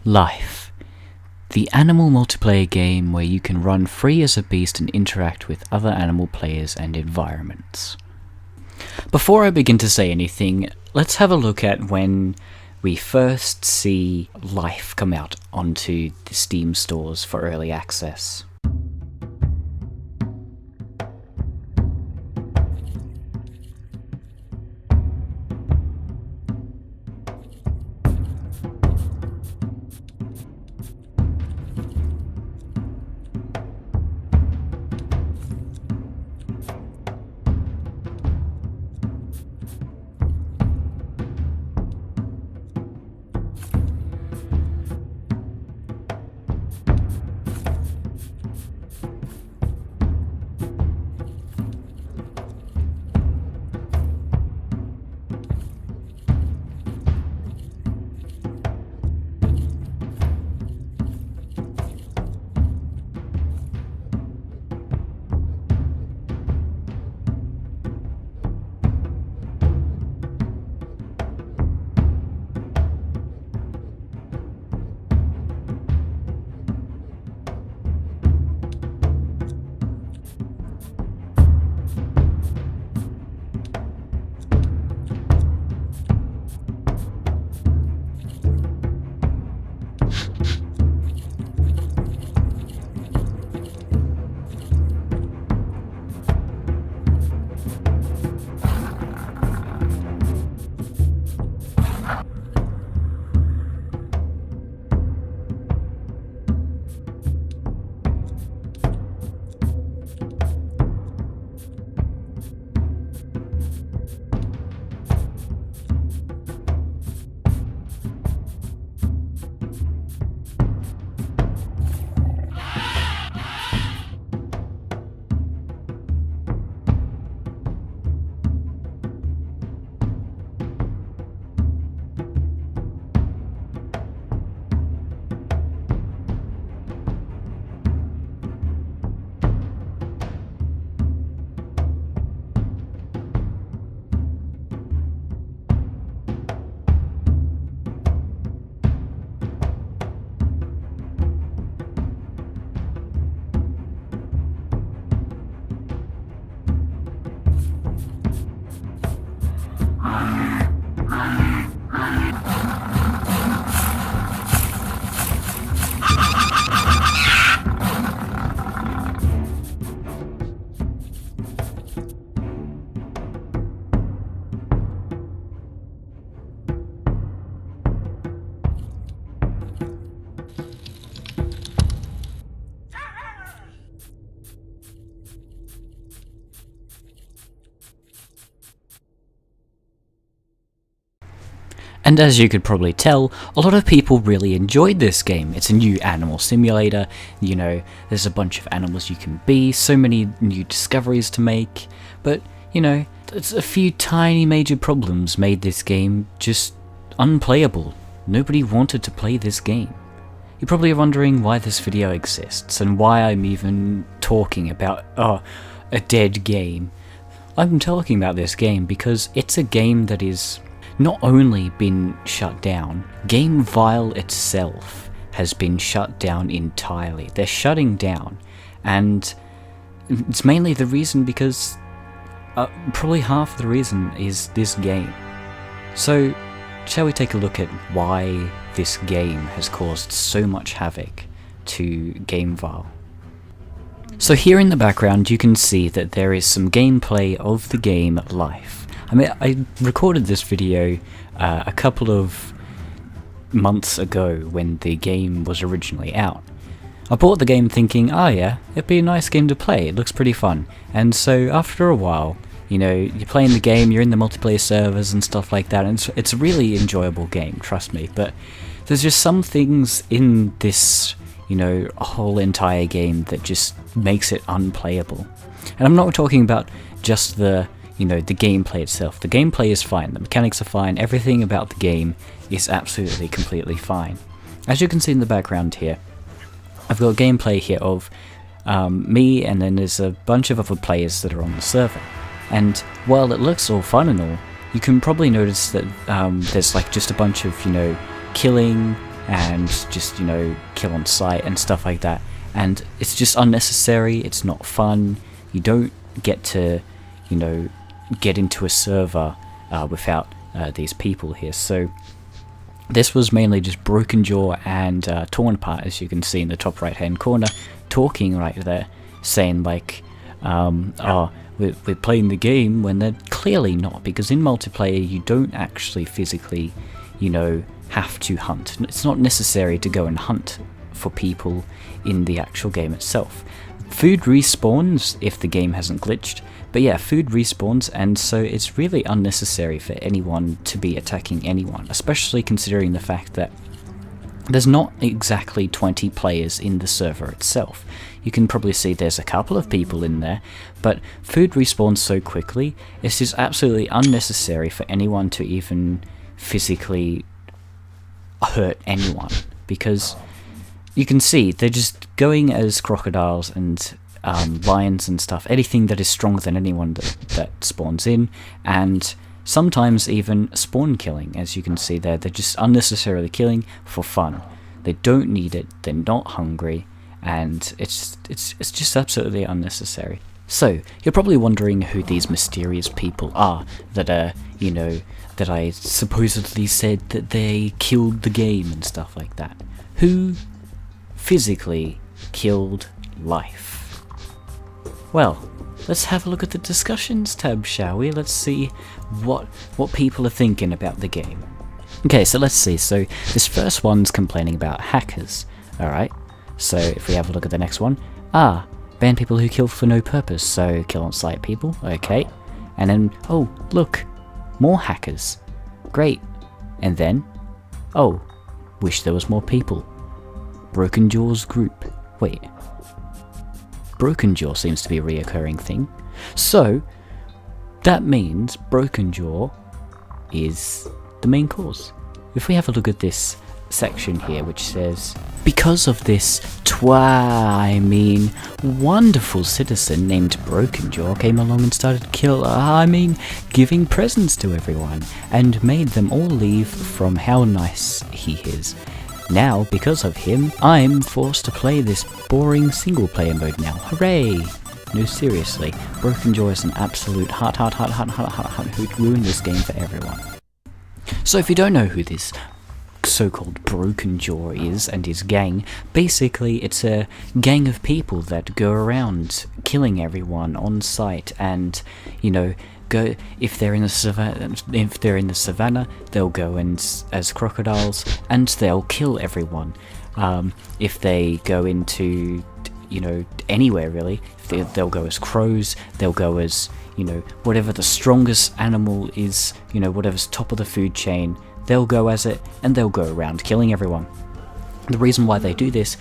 Life, the animal multiplayer game where you can run free as a beast and interact with other animal players and environments. Before I begin to say anything, let's have a look at when we first see Life come out onto the Steam stores for early access. And as you could probably tell, a lot of people really enjoyed this game. It's a new animal simulator, you know, there's a bunch of animals you can be, so many new discoveries to make, but, you know, there's a few tiny major problems made this game just unplayable. Nobody wanted to play this game. You're probably wondering why this video exists, and why I'm even talking about, a dead game. I'm talking about this game because it's a game that is not only been shut down, GameVile itself has been shut down entirely. They're shutting down, and it's mainly the reason because probably half the reason is this game. So, shall we take a look at why this game has caused so much havoc to GameVile? So here in the background you can see that there is some gameplay of the game Life. I mean, I recorded this video a couple of months ago when the game was originally out. I bought the game thinking, oh yeah, it'd be a nice game to play, it looks pretty fun. And so after a while, you know, you're playing the game, you're in the multiplayer servers and stuff like that, and it's a really enjoyable game, trust me, but there's just some things in this, you know, whole entire game that just makes it unplayable. And I'm not talking about just the, you know, the gameplay itself. The gameplay is fine, the mechanics are fine, everything about the game is absolutely completely fine. As you can see in the background here, I've got gameplay here of me, and then there's a bunch of other players that are on the server. And while it looks all fun and all, you can probably notice that there's like just a bunch of, you know, killing, and just, you know, kill on sight and stuff like that. And it's just unnecessary, it's not fun, you don't get to, you know, get into a server without these people here. So this was mainly just Broken Jaw and Torn Apart, as you can see in the top right hand corner, talking right there, saying like, oh, we're playing the game, when they're clearly not, because in multiplayer you don't actually physically, you know, have to hunt. It's not necessary to go and hunt for people in the actual game itself. Food respawns if the game hasn't glitched, but yeah, food respawns, and so it's really unnecessary for anyone to be attacking anyone, especially considering the fact that there's not exactly 20 players in the server itself. You can probably see there's a couple of people in there, but food respawns so quickly, it's just absolutely unnecessary for anyone to even physically hurt anyone, because you can see they're just going as crocodiles and lions and stuff, anything that is stronger than anyone that spawns in, and sometimes even spawn killing. As you can see there, they're just unnecessarily killing for fun. They don't need it, they're not hungry, and it's just absolutely unnecessary. So, you're probably wondering who these mysterious people are that are, you know, that I supposedly said that they killed the game and stuff like that. Who physically killed life? Well, let's have a look at the discussions tab, shall we? Let's see what people are thinking about the game. Okay, so let's see. So this first one's complaining about hackers. Alright, so if we have a look at the next one. Ban people who kill for no purpose, so kill on sight people. Okay. And then, oh, look, more hackers. Great. And then, oh, wish there was more people. Broken Jaw's group. Wait. Broken Jaw seems to be a reoccurring thing. So, that means Broken Jaw is the main cause. If we have a look at this section here, which says, because of this wonderful citizen named Broken Jaw came along and started giving presents to everyone, and made them all leave from how nice he is. Now, because of him, I'm forced to play this boring single-player mode now. Hooray! No, seriously, Broken Jaw is an absolute heart who'd ruin this game for everyone. So if you don't know who this so-called Broken Jaw is and his gang, basically it's a gang of people that go around killing everyone on sight, and, you know, go, if they're in the savannah, they'll go as crocodiles and they'll kill everyone. If they go into, you know, anywhere really, they'll go as crows, they'll go as, you know, whatever the strongest animal is, you know, whatever's top of the food chain, they'll go as it, and they'll go around killing everyone. The reason why they do this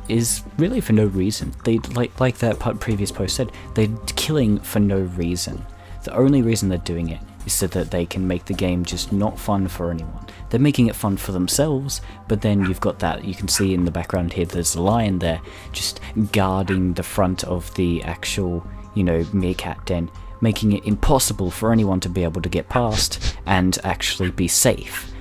is really for no reason. They, like that previous post said, they're killing for no reason. The only reason they're doing it is so that they can make the game just not fun for anyone. They're making it fun for themselves, but then you've got that, you can see in the background here, there's a lion there, just guarding the front of the actual, you know, meerkat den, making it impossible for anyone to be able to get past and actually be safe.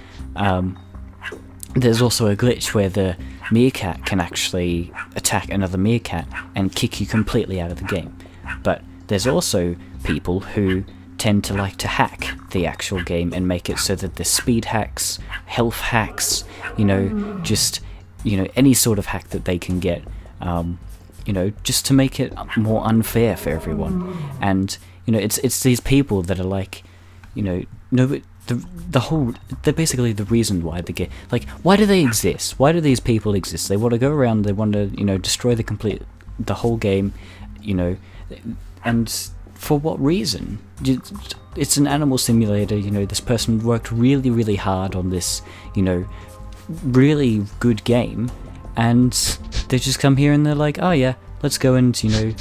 There's also a glitch where the meerkat can actually attack another meerkat and kick you completely out of the game. But there's also people who tend to like to hack the actual game and make it so that there's speed hacks, health hacks, you know, just, you know, any sort of hack that they can get, you know, just to make it more unfair for everyone. And, you know, it's these people that are like, you know, they're basically the reason why the game, like, why do they exist? Why do these people exist? They want to go around, they want to, you know, destroy the whole game, you know, and for what reason? It's an animal simulator, you know, this person worked really, really hard on this, you know, really good game, and they just come here and they're like, oh yeah, let's go and, you know,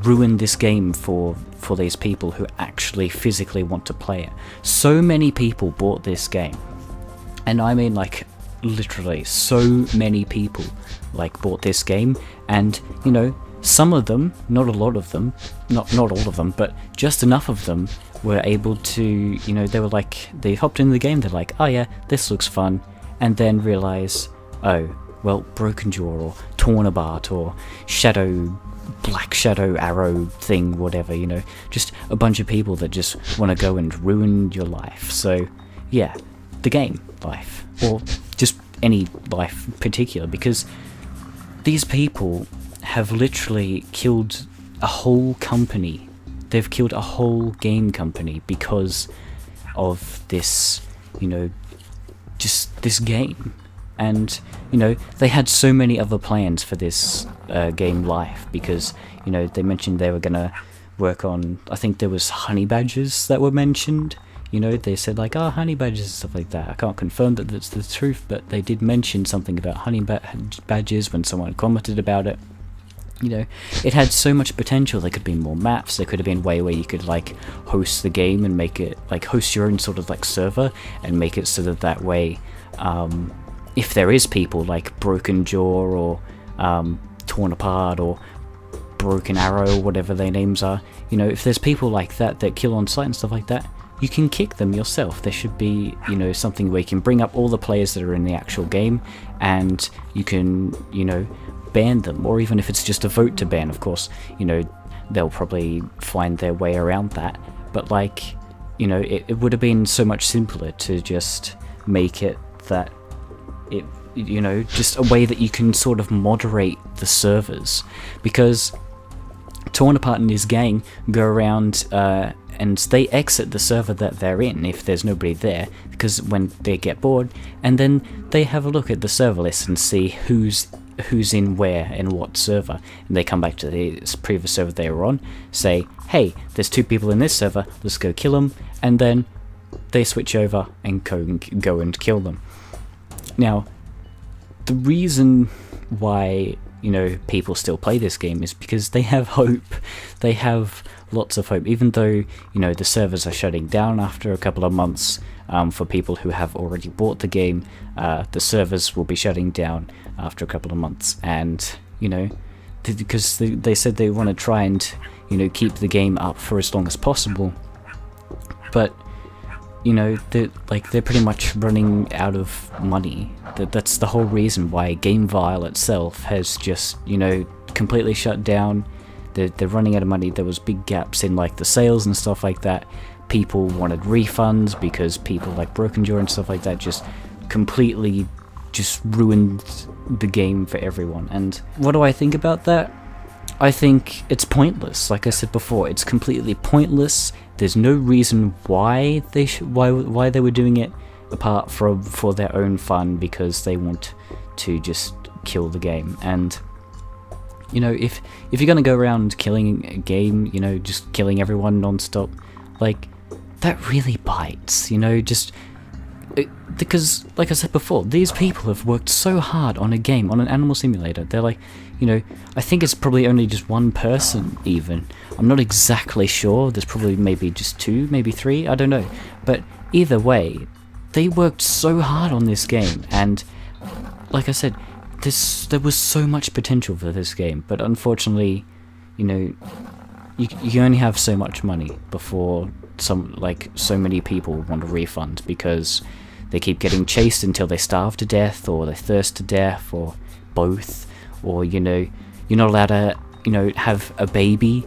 ruin this game for these people who actually physically want to play it. So many people bought this game, and I mean, like, literally so many people like bought this game, and, you know, some of them, not a lot of them, not all of them, but just enough of them were able to, you know, they were like, they hopped into the game, they're like, oh yeah, this looks fun, and then realize, oh, well, Broken Jaw or Torn Apart or Black Shadow Arrow thing, whatever, just a bunch of people that just want to go and ruin your life. So yeah, the game life, or just any life in particular, because these people have literally killed a whole company. They've killed a whole game company because of this, just this game. And, they had so many other plans for this game life, because, they mentioned they were going to work on, I think there was honey badgers that were mentioned. They said like, honey badgers and stuff like that. I can't confirm that that's the truth, but they did mention something about honey badgers when someone commented about it. It had so much potential. There could have been more maps. There could have been a way where you could like host the game and make it like host your own sort of like server and make it so that way, if there is people like Broken Jaw or Torn Apart or Broken Arrow, whatever their names are, if there's people like that kill on sight and stuff like that, you can kick them yourself. There should be, something where you can bring up all the players that are in the actual game, and you can, ban them, or even if it's just a vote to ban, of course, they'll probably find their way around that. But like, it would have been so much simpler to just make it that it, just a way that you can sort of moderate the servers, because Torn Apart and his gang go around and they exit the server that they're in if there's nobody there, because when they get bored, and then they have a look at the server list and see who's in where and what server, and they come back to the previous server they were on, say, hey, there's 2 people in this server, let's go kill them, and then they switch over and go and kill them. Now, the reason why people still play this game is because they have hope. They have lots of hope, even though the servers are shutting down after a couple of months. For people who have already bought the game, the servers will be shutting down after a couple of months, and because they said they want to try and keep the game up for as long as possible, but they're pretty much running out of money. That's the whole reason why GameVile itself has just completely shut down. They're running out of money. There was big gaps in like the sales and stuff like that. People wanted refunds because people like Broken Jaw and stuff like that just completely just ruined the game for everyone. And what do I think about that? I think it's pointless. Like I said before, it's completely pointless. There's no reason why they why they were doing it, apart from for their own fun, because they want to just kill the game. And if you're gonna go around killing a game, just killing everyone non-stop, like, that really bites, because, like I said before, these people have worked so hard on a game, on an animal simulator. They're like, I think it's probably only just one person even. I'm not exactly sure. There's probably maybe just 2, maybe 3, I don't know. But either way, they worked so hard on this game, and like I said, there was so much potential for this game, but unfortunately, you only have so much money before so many people want a refund, because they keep getting chased until they starve to death, or they thirst to death, or both, or you're not allowed to have a baby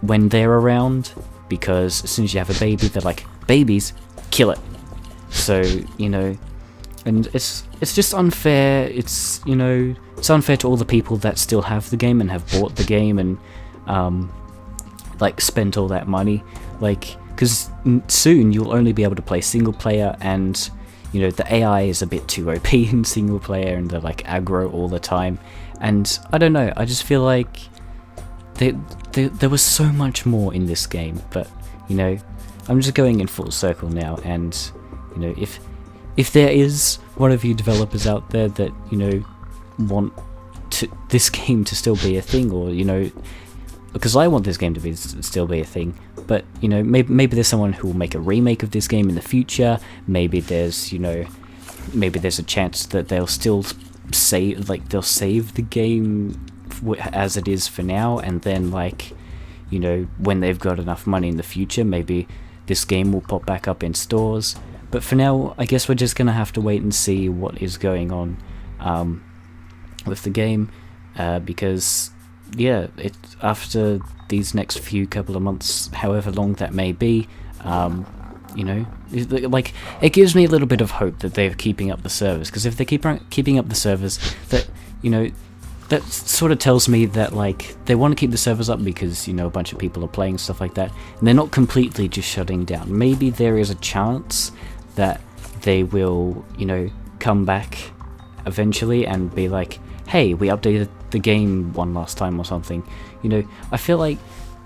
when they're around, because as soon as you have a baby, they're like, babies, kill it. So and it's just unfair. It's it's unfair to all the people that still have the game and have bought the game and spent all that money, because soon you'll only be able to play single player, and the AI is a bit too OP in single player, and they're like aggro all the time. And I don't know, I just feel like there was so much more in this game, but I'm just going in full circle now. And if there is one of you developers out there that want this game to still be a thing, or because I want this game to still be a thing, but maybe there's someone who will make a remake of this game in the future. Maybe there's a chance that they'll still save the game as it is for now, and then when they've got enough money in the future, maybe this game will pop back up in stores. But for now, I guess we're just gonna have to wait and see what is going on with the game, because yeah, after these next few couple of months, however long that may be, you know, like, it gives me a little bit of hope that they're keeping up the servers, because if they keeping up the servers, that, you know, that sort of tells me that, like, they want to keep the servers up because, you know, a bunch of people are playing, stuff like that, and they're not completely just shutting down. Maybe there is a chance that they will, you know, come back eventually and be like, hey, we updated the game one last time or something. You know, I feel like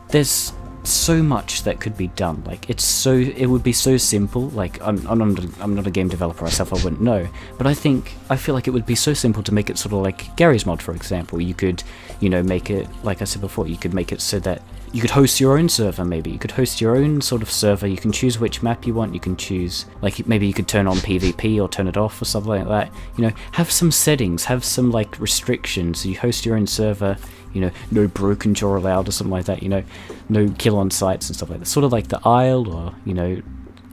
there's so much that could be done. Like, it would be so simple. Like, I'm not a game developer myself, I wouldn't know, but I feel like it would be so simple to make it sort of like Gary's mod, for example. You could, you know, make it, like I said before, you could make it so that you could host your own server. Maybe you could host your own sort of server. You can choose which map you want. You can choose, like, maybe you could turn on PvP or turn it off or something like that. You know, have some settings, have some, like, restrictions. You host your own server, you know, no broken jaw allowed or something like that, you know, no kill on sites and stuff like that. Sort of like the Isle, or, you know,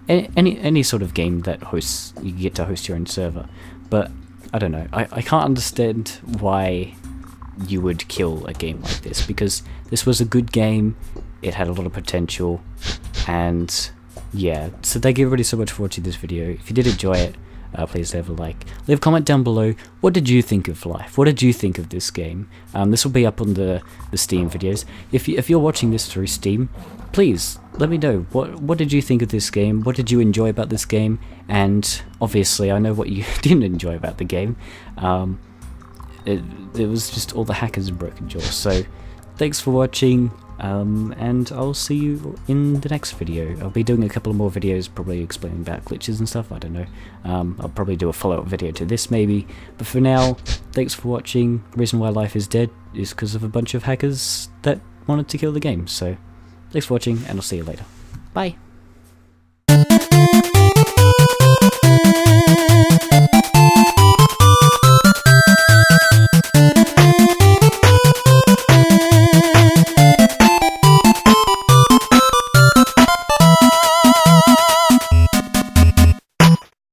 any sort of game that hosts, you get to host your own server. But I don't know, I can't understand why you would kill a game like this, because this was a good game, it had a lot of potential, and yeah. So thank you everybody so much for watching this video. If you did enjoy it, please leave a like, leave a comment down below. What did you think of life? What did you think of this game? This will be up on the Steam videos. If you're watching this through Steam, please let me know, what did you think of this game? What did you enjoy about this game? And obviously I know what you didn't enjoy about the game. It was just all the hackers and broken jaws. So thanks for watching, and I'll see you in the next video. I'll be doing a couple of more videos, probably explaining about glitches and stuff, I don't know. I'll probably do a follow-up video to this maybe, but for now, thanks for watching. The reason why life is dead is because of a bunch of hackers that wanted to kill the game. So thanks for watching, and I'll see you later. Bye!